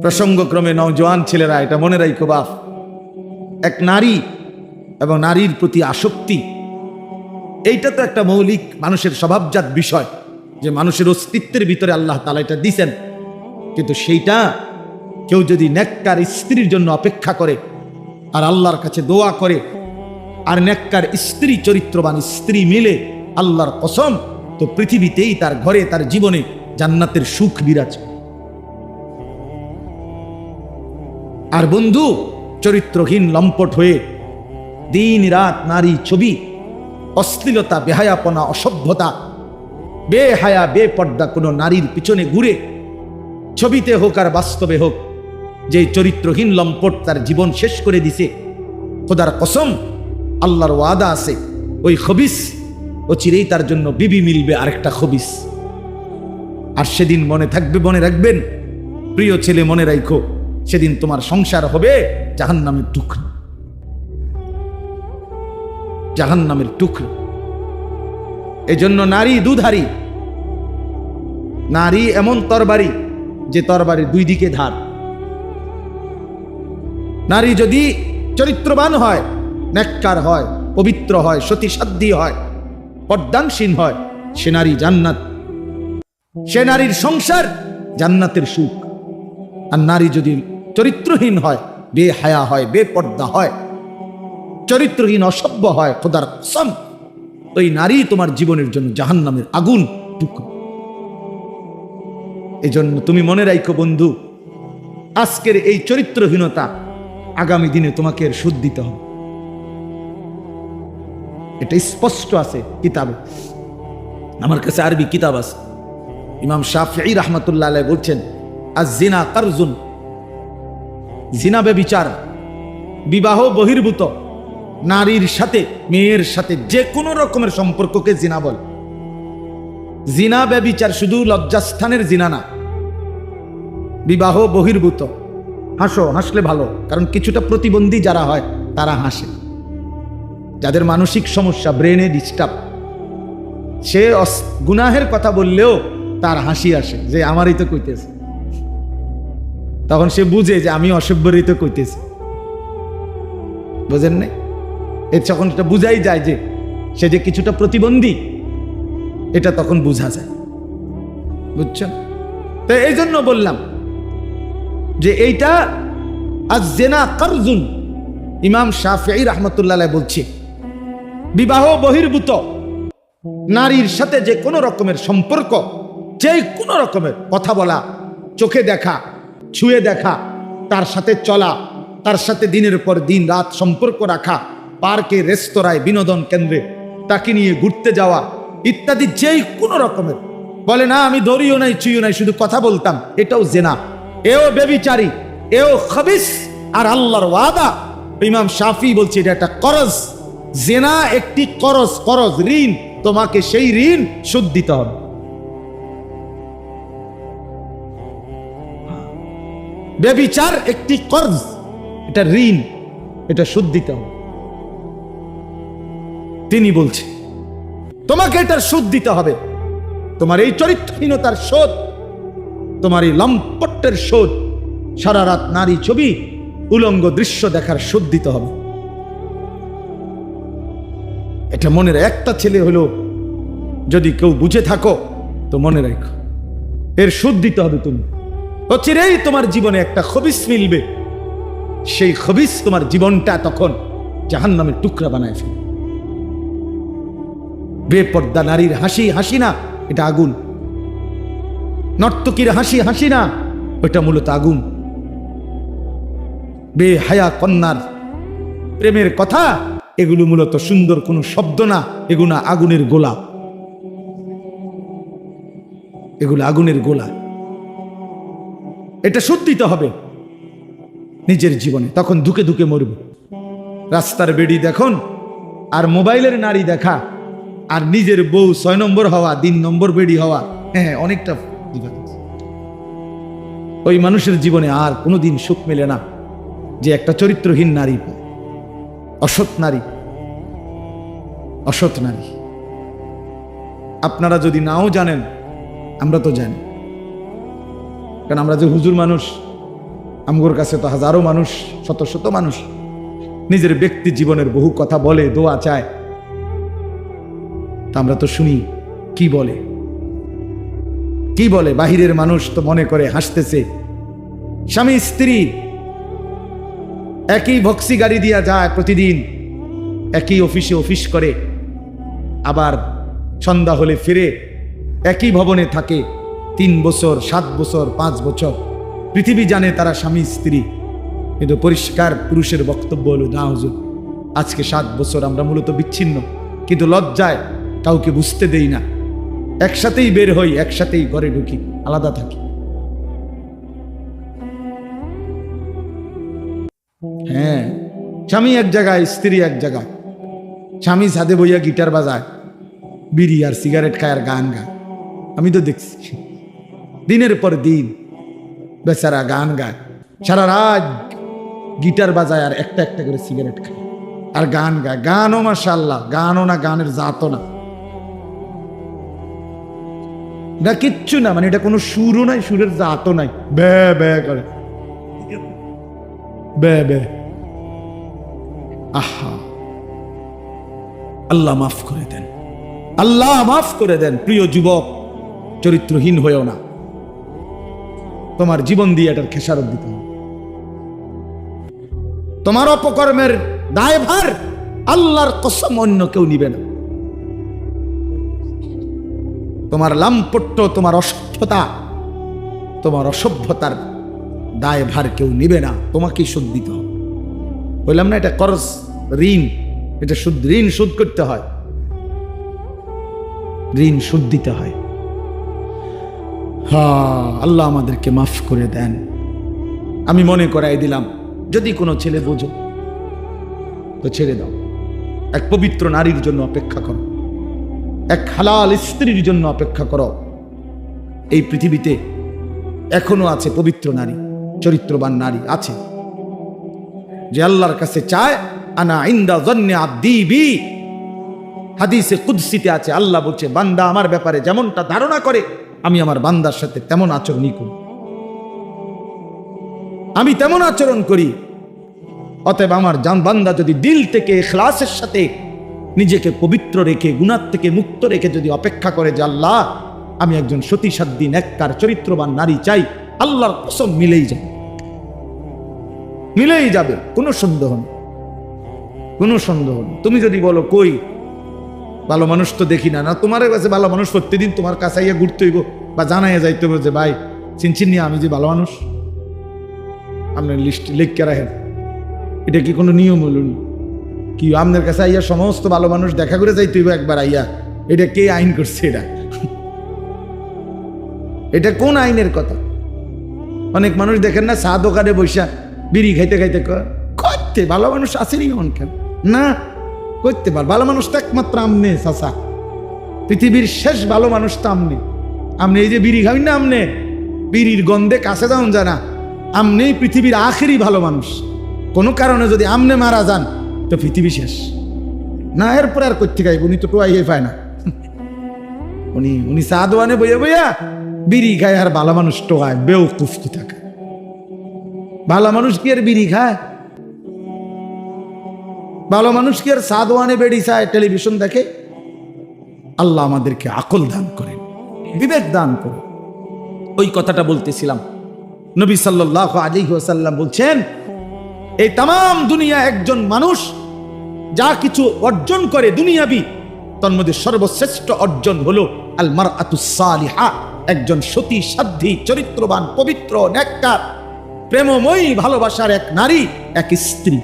প্রসঙ্গক্রমে নওজোয়ান ছেলেরা এটা মনে রাখো বাপ, এক নারী এবং নারীর প্রতি আসক্তি, এইটা তো একটা মৌলিক মানুষের স্বভাবজাত বিষয়, যে মানুষের অস্তিত্বের ভিতরে আল্লাহ তাআলা এটা দিয়েছেন। কিন্তু সেইটা কেউ যদি নেককার স্ত্রীর জন্য অপেক্ষা করে আর আল্লাহর কাছে দোয়া করে আর নেককার স্ত্রী, চরিত্রবান স্ত্রী মিলে, আল্লাহর কসম, তো পৃথিবীতেই তার ঘরে, তার জীবনে জান্নাতের সুখ বিরাজ। আর বন্ধু, চরিত্রহীন লম্পট হয়ে দিন রাত নারী ছবি, অশ্লীলতা, বেহায়াপনা, অসভ্যতা, বেহায়া বেপর্দা কোনো নারীর পিছনে ঘুরে, ছবিতে হোক আর বাস্তবে হোক, যে চরিত্রহীন লম্পট তার জীবন শেষ করে দিছে, খোদার কসম, আল্লাহর ওয়াদা আছে, ওই খবিস ও চিরেই তার জন্য বিবি মিলবে আরেকটা খবিস। আর সেদিন মনে থাকবে, মনে রাখবেন প্রিয় ছেলে, মনে রাখো, সেদিন তোমার সংসার হবে জাহান্নামের টুকরো, জাহান্নামের টুকরো। এজন্য নারী দুধারী, নারী এমন তরবারি যে তরবারির দুই দিকে ধার। নারী যদি চরিত্রবান হয়, নেককার হয়, পবিত্র হয়, সতীসাধ্যী হয়, পর্দানসীন হয়, সে নারী জান্নাত, সে নারীর সংসার জান্নাতের সুখ। আর নারী যদি চরিত্রহীন হয়, বেহায়া হয়, বেপর্দা হয়, চরিত্রহীন, অসভ্য হয়, খোদার কসম, ওই নারী তোমার জীবনের জন্য জাহান্নামের আগুন টুকরো। এই জন্য তুমি মনে রাখো বন্ধু, আজকের এই চরিত্রহীনতা আগামী দিনে তোমাকে এর সুদ দিতে হবে। এটা স্পষ্ট আছে কিতাবে, আমার কাছে আরবি কিতাব আছে। ইমাম শাফিঈ রাহমাতুল্লাহ আলাইহি বলছেন, আয-জিনা কারজুন, জিনা ব্যভিচার, বিবাহ বহির্ভূত নারীর সাথে, মেয়ের সাথে যে কোনো রকমের সম্পর্ককে জিনা বলে। জিনা ব্যভিচার শুধু লজ্জাস্থানের জিনা না, বিবাহ বহির্ভূত। হাসো, হাসলে ভালো, কারণ কিছুটা প্রতিবন্ধী যারা হয় তারা হাসে, যাদের মানসিক সমস্যা, ব্রেনে ডিস্টার্ব, সে গুনাহের কথা বললেও তার হাসি আসে, যে আমারই তো কইতেছে, তখন সে বুঝে যে আমি অসভ্যরই তো কইতেছি। বুঝেন নাই? এর যখন এটা বুঝাই যায় যে সে যে কিছুটা প্রতিবন্ধী, এটা তখন বোঝা যায়। বুঝছেন? তো এই জন্য বললাম যে এইটা আয-জিনা কারজুন। ইমাম শাফিঈ রাহমাতুল্লাহ আলাইহি বলছে, বিবাহ বহির্ভূত নারীর সাথে যে কোনো রকমের সম্পর্ক, যে কোনো রকমের কথা বলা, চোখে দেখা, ছুঁয়ে দেখা, তার সাথে চলা, তার সাথে দিনের পর দিন রাত সম্পর্ক রাখা, পার্কে, রেস্তোরাঁয়, বিনোদন কেন্দ্রে তাকে নিয়ে ঘুরতে যাওয়া ইত্যাদি, যেই কোনো রকমের, বলে না আমি ধরিও নাই, ছুঁইও নাই, শুধু কথা বলতাম, এটাও জিনা, এও ব্যভিচারী, এও খবিস। আর আল্লাহর ওয়াদা, ইমাম শাফিঈ বলছে এটা একটা করজ, জিনা একটি করজ, করজ ঋণ, তোমাকে সেই ঋণ শোধ দিতে হবে। ব্যভিচার একটি কর্জ, এটা ঋণ, এটা শোধ দিতে হবে। তিনি বলছে তোমাকে এটার শোধ দিতে হবে, তোমার এই চরিত্রহীনতার শোধ, তোমার এই লম্পটের শোধ, সারা রাত নারী ছবি, উলঙ্গ দৃশ্য দেখার শোধ দিতে হবে। এটা মনে রাখ, একটা ছেলে হলো যদি কেউ বুঝে থাকো তো মনে রাখো, এর শোধ দিতে হবে তুমি। অচিরেই তোমার জীবনে একটা খবিস মিলবে, সেই খবিস তোমার জীবনটা তখন জাহান্নামের টুকরা বানায় ফেলবে। বেপর্দা নারীর হাসি হাসি না, এটা আগুন। নর্তকীর হাসি হাসি না, ওইটা মূলত আগুন। বেহায়া কন্যার প্রেমের কথা, এগুলো মূলত সুন্দর কোনো শব্দ না, এগুলো আগুনের গোলা, এগুলো আগুনের গোলা। এটা শোধ দিতে হবে নিজের জীবনে, তখন ধুকে ধুকে মরবে। রাস্তার বেড়ি দেখুন আর মোবাইলের নারী দেখা আর নিজের বউ 6 নম্বর হওয়া, 3 নম্বর বেড়ি হওয়া, হ্যাঁ অনেকটা। ওই মানুষের জীবনে আর কোনোদিন সুখ মেলে না যে একটা চরিত্রহীন নারী, অসৎ নারী, অসৎ নারী। আপনারা যদি নাও জানেন, আমরা তো জানি। কারণ আমরা যে হুজুর মানুষ, আমগোর কাছে তো হাজারো মানুষ, শত শত মানুষ নিজের ব্যক্তি জীবনের বহু কথা বলে, দোয়া চায়, তা আমরা তো শুনি কি বলে, কি বলে। বাহিরের মানুষ তো মনে করে হাসতেছে, স্বামী স্ত্রী একই ভক্সি গাড়ি দিয়া যায় প্রতিদিন, একই অফিসে অফিস করে, আবার সন্ধ্যা হলে ফিরে, একই ভবনে থাকে 3 বছর 7 বছর 5 বছর। পৃথিবী জানে তারা স্বামী স্ত্রী, কিন্তু পরিষ্কার পুরুষের বক্তব্য হলো, না হুজুর, আজকে 7 বছর আমরা মূলত বিচ্ছিন্ন, কিন্তু লজ্জায় কাউকে বুঝতে দেই না, একসাথেই বের হই, একসাথেই ঘরে ঢুকি, আলাদা থাকি। হ্যাঁ, স্বামী এক জায়গায়, স্ত্রী এক জায়গায়। স্বামী ছাদে বইয়া গিটার বাজায়, বিড়ি আর সিগারেট খায় আর গান গায়। আমি তো দেখছি দিনের পর দিন বেচারা গান গায়, সারা রাত গিটার বাজায় আর একটা একটা করে সিগারেট খায় আর গান গায়। গানও মাশাআল্লাহ, গানও না, গানের জাতও না, না কিচ্ছু না, মানে এটা কোনো সুরও নাই, সুরের জাতও নাই, বে বে করে, বে বে। আহা, আল্লাহ মাফ করে দেন, আল্লাহ মাফ করে দেন। প্রিয় যুবক, চরিত্রহীন হয়েও না, তোমার জীবন দিয়ে এটার খেসারত দিতে হবে। তোমার অপকর্মের দায়ভার আল্লাহর কসম অন্য কেউ নিবে না। তোমার লাম্পট্য, তোমার অসভ্যতা, তোমার অসভ্যতার দায়ভার কেউ নিবে না, তোমাকেই শোধ দিতে হবে। বললাম না, এটা করজ, ঋণ, এটা ঋণ শোধ করতে হয়, ঋণ শোধ দিতে হয়। হ্যাঁ, আল্লাহ আমাদেরকে মাফ করে দেন। আমি মনে করাই দিলাম, যদি কোনো ছেলে বোঝো তো ছেড়ে দাও, এক পবিত্র নারীর জন্য অপেক্ষা করো, এক হালাল স্ত্রীর জন্য অপেক্ষা করো। এই পৃথিবীতে এখনো আছে পবিত্র নারী, চরিত্রবান নারী আছে, যে আল্লাহর কাছে চায়, আনা ইনদা যন্নি আবদি বি। হাদিসে কুদসিতে আছে, আল্লাহ বলছে, বান্দা আমার ব্যাপারে যেমনটা ধারণা করে আমি আমার বান্দার সাথে তেমন আচরণই করি, আমি তেমন আচরণ করি। অতএব আমার বান্দা যদি দিল থেকে ইখলাসের সাথে নিজেকে পবিত্র রেখে, গুনাহ থেকে মুক্ত রেখে যদি অপেক্ষা করে যে আল্লাহ, আমি একজন সতী সাধ্বী নেককার চরিত্রবান নারী চাই, আল্লাহর কসম মিলেই যাবে, মিলেই যাবে, কোনো সন্দেহ নেই, কোনো সন্দেহ নেই। তুমি যদি বলো কই ভালো মানুষ তো দেখি না, না তোমার কাছে ভালো মানুষ প্রত্যেকদিন তোমার কাছে আইয়া ঘুরতে হইব বা জানাইয়া যাইতে হবে যে ভাই চিনচিন নিয়ে আমি যে ভালো মানুষ, আপনার লিস্ট লিখকে রাখেন, এটা কি কোনো নিয়ম হলো? কি আপনার কাছে আইয়া সমস্ত ভালো মানুষ দেখা করে যাইতে হইব একবার আইয়া? এটা কে আইন করছে? এটা কোন আইনের কথা? অনেক মানুষ দেখেন না, চা দোকানে বৈশা বিড়ি খাইতে খাইতে করতে ভালো মানুষ আসেনি মন কেন না করতে পার। ভালো মানুষ তো একমাত্র আমনে চাচা, পৃথিবীর শেষ ভালো মানুষ তো আমনে। আমনে এই যে বিড়ি খাবেন না, আমনে বিড়ির গন্ধে কাছে যাওন জানা, আমনে পৃথিবীর আখেরি ভালো মানুষ। কোনো কারণে যদি আমনে মারা যান তো পৃথিবী শেষ না, এরপরে আর করতে খাইব, উনি তো টোয়াই পায় না। উনি চা দোয়ানে বইয়া বইয়া বিড়ি খায় আর ভালো মানুষ টোয়ায়, বেউকুফি থাকে। ভালো মানুষ কি আর বিড়ি খায়? ভালো মানুষ কি আর চা দোয়ানে বেড়ি চায়, টেলিভিশন দেখে? আল্লাহ আমাদেরকে আকল দান করেন, বিবেক দান করেন। ওই কথাটা বলতেছিলাম, নবী সাল্লাল্লাহু আলাইহি ওয়াসাল্লাম বলছেন, এই তাম দুনিয়া একজন মানুষ যা কিছু অর্জন করে দুনিয়াবি, তার মধ্যে সর্বশ্রেষ্ঠ অর্জন হলো আল মারআতুস সালিহা, একজন সতী সাধ্বী চরিত্রবান পবিত্র নেককার প্রেমময়ী ভালোবাসার এক নারী, এক স্ত্রী।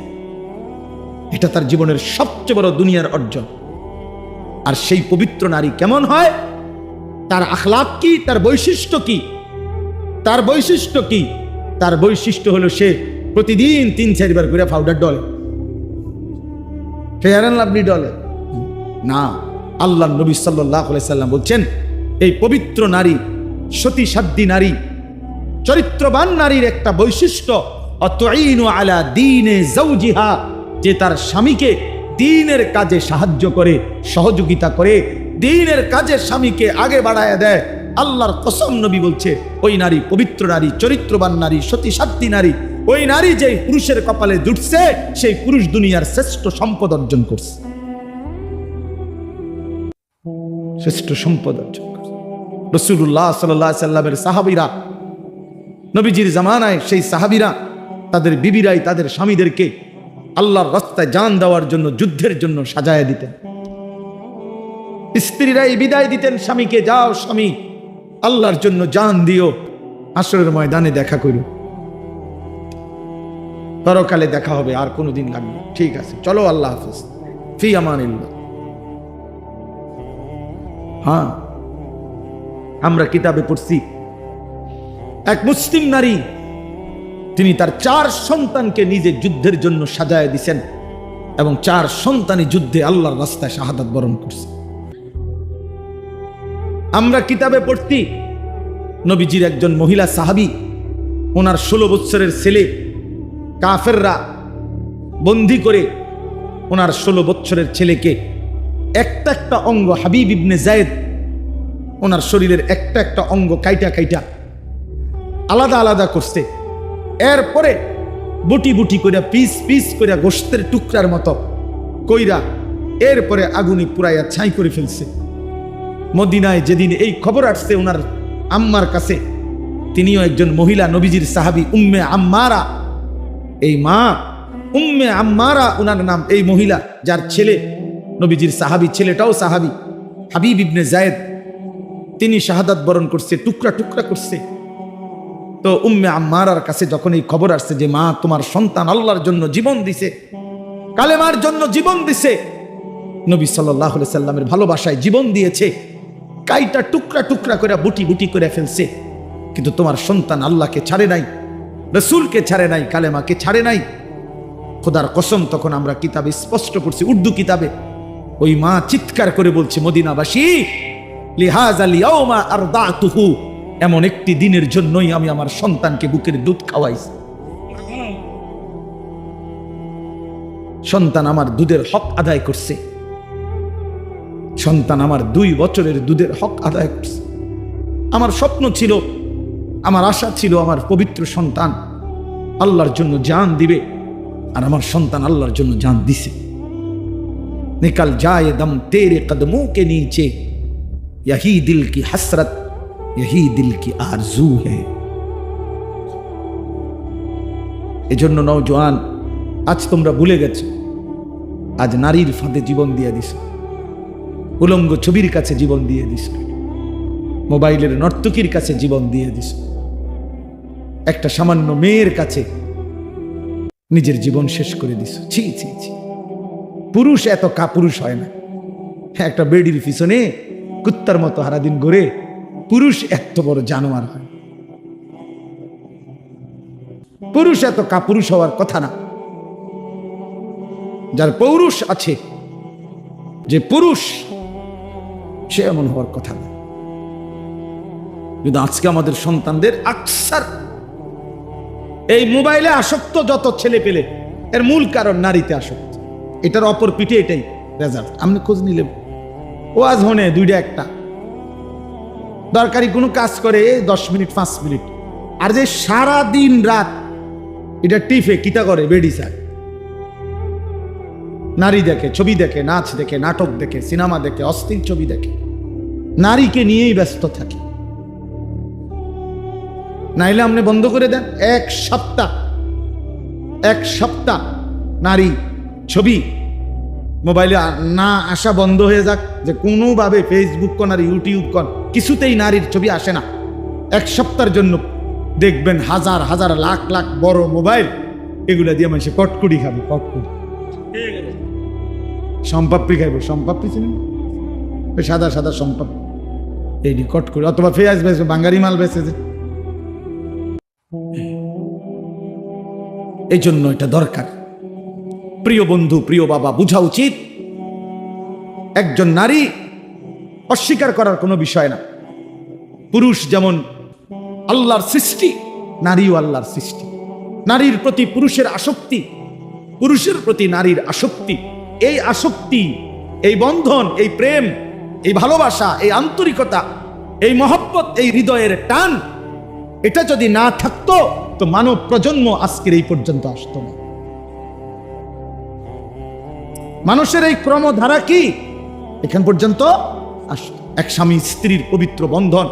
এটা তার জীবনের সবচেয়ে বড় দুনিয়ার অর্জন। আর সেই পবিত্র নারী কেমন হয়, তার আখলাক কি, তার বৈশিষ্ট্য কি? তার বৈশিষ্ট্য কি? তার বৈশিষ্ট্য হলো সে প্রতিদিন 3-4 বার করে powder Dole, fair and lovely ডলে না। আল্লাহ নবী সাল্লাল্লাহু আলাইহি সাল্লাম বলছেন, এই পবিত্র নারী, সতী সাধ্বী নারী, চরিত্রবান নারীর একটা বৈশিষ্ট্য, অতুইনু আলা দীনে যাওজিহা, যে তার স্বামীকে দ্বীনের কাজে সাহায্য করে, সহযোগিতা করে, দ্বীনের কাজে স্বামীকে আগে বাড়ায় দেয়। আল্লাহর কসম নবী বলছে ওই নারী পবিত্র নারী, চরিত্রবান নারী, সতী সাধ্বী নারী। ওই নারী যে পুরুষের কপালে জুটছে সেই পুরুষ দুনিয়ার শ্রেষ্ঠ সম্পদ অর্জন করছে, শ্রেষ্ঠ সম্পদ অর্জন করছে। রাসূলুল্লাহ সাল্লাল্লাহু আলাইহি সাল্লামের সাহাবীরা, নবীজির জামানায় সেই সাহাবীরা তাদের বিবিরাই তাদের স্বামীদেরকে আল্লাহর রাস্তায় জান দেওয়ার জন্য, যুদ্ধের জন্য সাজায় দিতেন। স্ত্রীরাই বিদায় দিতেন স্বামীকে, যাও স্বামী আল্লাহর জন্য জান দিও, হাসরের ময়দানে দেখা করো, পরকালে দেখা হবে, আর কোনোদিন লাগবে, ঠিক আছে চলো আল্লাহ হাফেজ, ফি আমানিল্লাহ। হ্যাঁ, আমরা কিতাবে পড়ছি এক মুসলিম নারী, তিনি তার 4 সন্তানকে নিজে যুদ্ধের জন্য সাজায় দিছেন এবং 4 সন্তানই যুদ্ধে আল্লাহর রাস্তায় শাহাদাত বরণ করছে। আমরা কিতাবে পড়ছি নবীজির একজন মহিলা সাহাবী, ওনার 16 বছরের ছেলে কাফেররা বন্দী করে ওনার 16 বছরের ছেলেকে একটা একটা অঙ্গ, হাবিব ইবনে যায়েদ ওনার শরীরের একটা একটা অঙ্গ কাইটা কাইটা আলাদা আলাদা করছে। এরপরে বুটি বুটি করে, পিস পিস করে, গোশতের টুকরার মতো কইরা এরপরে আগুনে পুরাইয়া ছাই করে ফেলছে। মদিনায় যেদিন এই খবর আসছে ওনার আম্মার কাছে, তিনিও একজন মহিলা, নবীজির সাহাবী উম্মে আম্মারা, এই মা উম্মে আম্মারা ওনার নাম, এই মহিলা যার ছেলে নবীজির সাহাবী, ছেলেটাও সাহাবী হাবিব ইবনে যায়েদ, তিনি শাহাদাত বরণ করছে, টুকরা টুকরা করছে। তো উম্মে আম্মারার কাছে যখন এই খবর আসছে যে মা তোমার সন্তান আল্লাহর জন্য জীবন দিছে, কালেমার জন্য জীবন দিছে, নবী সাল্লাল্লাহু আলাইহি সাল্লামের ভালোবাসায় জীবন দিয়েছে, কাইটা টুকরা টুকরা করে বুটি বুটি করে ফেলছে, কিন্তু তোমার সন্তান আল্লাহকে ছাড়ে নাই, রাসূলকে ছাড়ে নাই, কালেমাকে ছাড়ে নাই। খোদার কসম, তখন আমরা কিতাবে স্পষ্ট পড়ছি, উর্দু কিতাবে, ওই মা চিৎকার করে বলছে, মদিনাবাসী লিহাযাল ইয়াউমা আরদাতুহু, এমন একটি দিনের জন্যই আমি আমার সন্তানকে বুকের দুধ খাওয়াইছি। সন্তান আমার দুধের হক আদায় করছে, সন্তান আমার 2 বছরের দুধের হক আদায় করছে। আমার স্বপ্ন ছিল, আমার আশা ছিল, আমার পবিত্র সন্তান আল্লাহর জন্য জান দিবে, আর আমার সন্তান আল্লাহর জন্য জান দিছে। নিকাল যায় দম তেরে কদমোं के नीचे, यही दिल की हसरत, यही दिल की आरजू है। এজন্য নওজোয়ান, আজ তোমরা ভুলে গেছো, আজ নারীর ফাঁদে জীবন দিয়ে দিছো, উলঙ্গ ছবির কাছে জীবন দিয়ে দিছো, মোবাইলের নর্তকীর কাছে জীবন দিয়ে দিছো, একটা সামান্য মেয়ের কাছে নিজের জীবন শেষ করে দিছো। ছি ছি ছি, পুরুষ এত কাপুরুষ হয় না। একটা বেডির পিছনে কুত্তার মতো সারাদিন ঘুরে, পুরুষ এত বড় জানোয়ার হয়। পুরুষ এত কাপুরুষ হওয়ার কথা না। যার পৌরুষ আছে, যে পুরুষ, সে এমন হওয়ার কথা না। কিন্তু আজকে আমাদের সন্তানদের আকসার এই মোবাইলে আসক্ত যত ছেলে পেলে, এর মূল কারণ নারীতে আসক্ত। এটার অপর পিঠে এটাই রেজাল্ট। আপনি খোঁজ নিলে ওয়াজ হনে 2টা 1টা দরকারি কোনো কাজ করে 10 মিনিট 5 মিনিট, আর যে সারা দিন রাত এটা টিফে কিতা করে, বেডি চায়, নারী দেখে, ছবি দেখে, নাচ দেখে, নাটক দেখে, সিনেমা দেখে, অস্থির ছবি দেখে, নারীকে নিয়েই ব্যস্ত থাকে। নাইলে আপনি বন্ধ করে দেন, এক সপ্তাহ নারী ছবি মোবাইলে না আসা বন্ধ হয়ে যাক, যে কোনোভাবে ফেসবুক কোন আর ইউটিউব কোন কিছুতেই নারীর ছবি আসে না। 1 সপ্তাহের জন্য দেখবেন হাজার হাজার লাখ লাখ বড় মোবাইল, এগুলা দিয়ে মানুষ কটকুড়ি খাবে, কটকুড়ি, সম্পাপ্পি খাইব, সম্পাপ্পি চিনেন, সাদা সাদা সম্পাপ্পি, এই কটকুড়ি, অথবা পেঁয়াজ বেচবে, বাঙ্গারি মাল বেচে। এই জন্য এটা দরকার। প্রিয় বন্ধু, প্রিয় বাবা, বুঝা উচিত একজন নারী অস্বীকার করার কোনো বিষয় না। পুরুষ যেমন আল্লাহর সৃষ্টি, নারীও আল্লাহর সৃষ্টি। নারীর প্রতি পুরুষের আসক্তি, পুরুষের প্রতি নারীর আসক্তি, এই আসক্তি, এই বন্ধন, এই প্রেম, এই ভালোবাসা, এই আন্তরিকতা, এই মহব্বত, এই হৃদয়ের টান, এটা যদি না থাকতো তো মানব প্রজন্ম আজকের এই পর্যন্ত আসতো না। মানুষের এই ক্রমধারা কি এখান পর্যন্ত আসতো? এক স্বামী স্ত্রীর পবিত্র বন্ধন,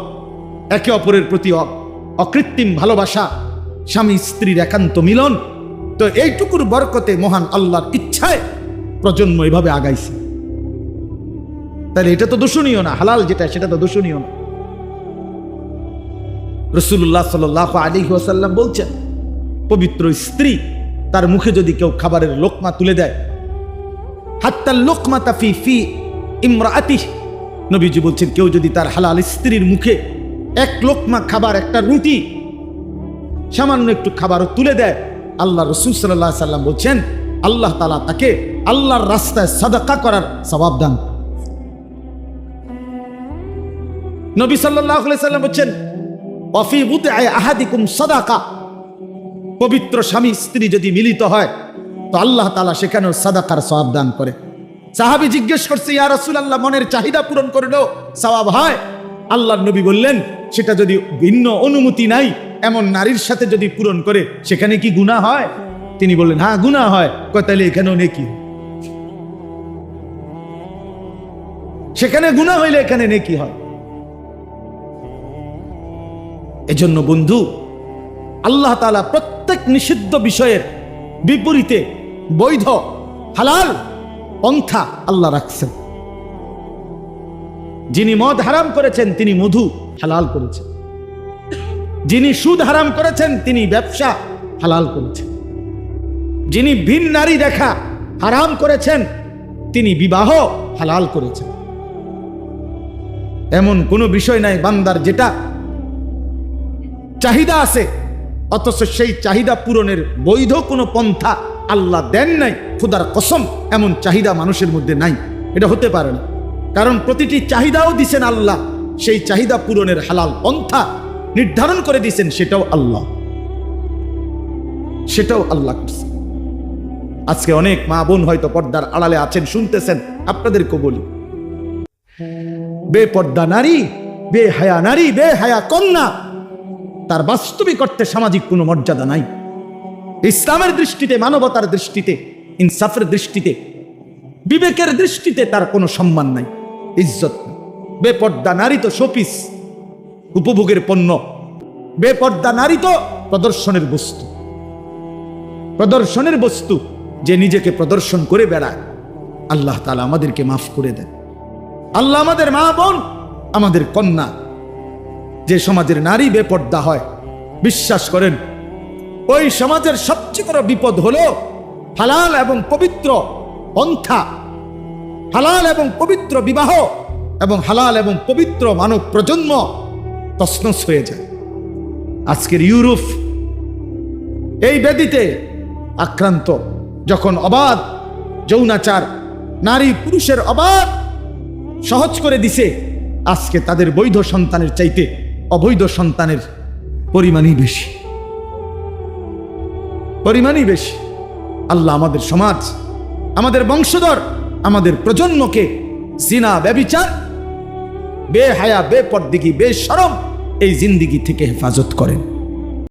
একে অপরের প্রতি অকৃত্রিম ভালোবাসা, স্বামী স্ত্রীর একান্ত মিলন। তো এইটুকুর বরকতে মহান আল্লাহর ইচ্ছায় প্রজন্ম এভাবে আগাইছে। তাহলে এটা তো দূষণীয় না, হালাল যেটা সেটা তো দূষণীয় না। রাসূলুল্লাহ সাল্লাল্লাহু আলাইহি ওয়াসাল্লাম বলছেন, পবিত্র স্ত্রী তার মুখে যদি কেউ খাবারের লোকমা তুলে দেয়, হাত্তা লোকমাতা ফি ফি ইমরাআতিহি, নবীজি বলছেন কেউ যদি তার হালাল স্ত্রীর মুখে এক লোকমা খাবার, একটা রুটি, সামান্য একটু খাবারও তুলে দেয়, আল্লাহ রাসূল সাল্লাল্লাহু আলাইহি ওয়াসাল্লাম বলছেন আল্লাহ তাআলা তাকে আল্লাহর রাস্তায় সাদাকা করার সওয়াব দান। নবী সাল্লাল্লাহু আলাইহি ওয়াসাল্লাম বলছেন ওয়াফি বুদআই আহাদিকুম সাদাকা, পবিত্র স্বামী স্ত্রী যদি মিলিত হয় তো আল্লাহ তাআলা সেখানেও সাদাকার সওয়াব দান করে। সাহাবী জিজ্ঞেস করছে, ইয়া রাসূলুল্লাহ, মনের চাহিদা পূরণ করলেও সওয়াব হয়? আল্লাহর নবী বললেন, সেটা যদি ভিন্ন অনুমতি নাই এমন নারীর সাথে যদি পূরণ করে সেখানে কি গুনাহ হয়? তিনি বললেন, হ্যাঁ গুনাহ হয়। কয় তাহলে এখানেও নেকি? সেখানে গুনাহ হইলে এখানে নেকি হয়। এজন্য বন্ধু, আল্লাহ তাআলা প্রত্যেক নিষিদ্ধ বিষয়ের বিপরীতে বৈধ হালাল পন্থা আল্লাহ রাখছেন। যিনি মদ হারাম করেছেন তিনি মধু হালাল করেছেন, যিনি সুদ হারাম করেছেন তিনি ব্যবসা হালাল করেছেন, যিনি ভিন নারী দেখা হারাম করেছেন তিনি বিবাহ হালাল করেছেন। এমন কোনো বিষয় নাই বান্দার যেটা চাহিদা আছে অথচ সেই চাহিদা পূরণের বৈধ কোনো পন্থা আল্লাহ দেন নাই। খোদার কসম, এমন চাহিদা মানুষের মধ্যে নাই, এটা হতে পারে না। কারণ প্রতিটি চাহিদাও দিছেন আল্লাহ, সেই চাহিদা পূরণের হালাল পন্থা নির্ধারণ করে দিয়েছেন, সেটাও আল্লাহ করছে। আজকে অনেক মা বোন হয়তো পর্দার আড়ালে আছেন, শুনতেছেন, আপনাদেরকে বলি, বেপর্দা নারী, বেহায়া নারী, বেহায়া কন্যা, তার বাস্তবিক অর্থে সামাজিক কোনো মর্যাদা নাই। ইসলামের দৃষ্টিতে, মানবতার দৃষ্টিতে, ইনসাফের দৃষ্টিতে, বিবেকের দৃষ্টিতে তার কোনো সম্মান নাই, ইজ্জত নাই। বেপর্দা নারী তো শোপিস, উপভোগের পণ্য। বেপর্দা নারী তো প্রদর্শনের বস্তু, প্রদর্শনের বস্তু, যে নিজেকে প্রদর্শন করে বেড়ায়। আল্লাহ তাআলা আমাদেরকে মাফ করে দেন। আল্লাহ আমাদের মা বোন, আমাদের কন্যা, যে সমাজের নারী বেপর্দা হয়, বিশ্বাস করেন ওই সমাজের সবচেয়ে বড় বিপদ হলো হালাল এবং পবিত্র পন্থা, হালাল এবং পবিত্র বিবাহ এবং হালাল এবং পবিত্র মানব প্রজন্ম তছনছ হয়ে যায়। আজকের ইউরোপ এই ব্যাধিতে আক্রান্ত, যখন অবাধ যৌনাচার, নারী পুরুষের অবাধ সহজ করে দিছে, আজকে তাদের বৈধ সন্তানের চাইতে অবৈধ সন্তানের পরিমাণই বেশি। আল্লাহ আমাদের সমাজ, আমাদের বংশধর, আমাদের প্রজন্মকে জিনা, ব্যভিচার, বেহায়া, বেপরদিগি, বেশরম এই জিন্দিগি থেকে হেফাজত করেন।